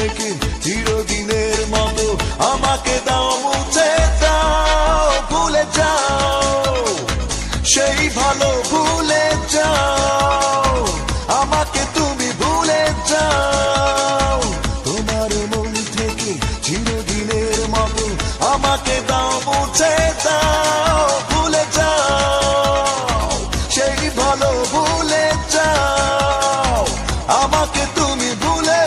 থেকে চিরদিনের মতো আমাকে দাও মুছে দাও, ভুলে যাও সেই ভালো, ভুলে যাও আমাকে তুমি, ভুলে যাও তোমার মন থেকে চিরদিনের মতো আমাকে দাও মুছে দাও, ভুলে যাও সেই ভালো, ভুলে যাও আমাকে তুমি, ভুলে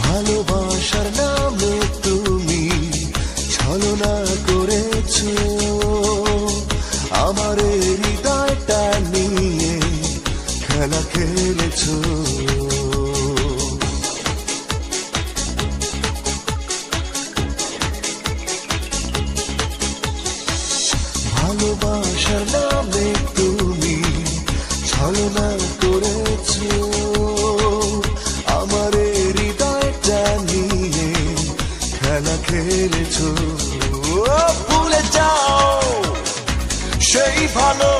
ভালোবাসার নামে তুমি ছলনা করেছো, আমার হৃদয়টা নিয়ে খেলা খেলেছো। ভালোবাসার নামে তুমি ছলনা করেছো, আমার হৃদয়টা নিয়ে খেলা খেলেছো। ভুলে যাও সেই ভালো,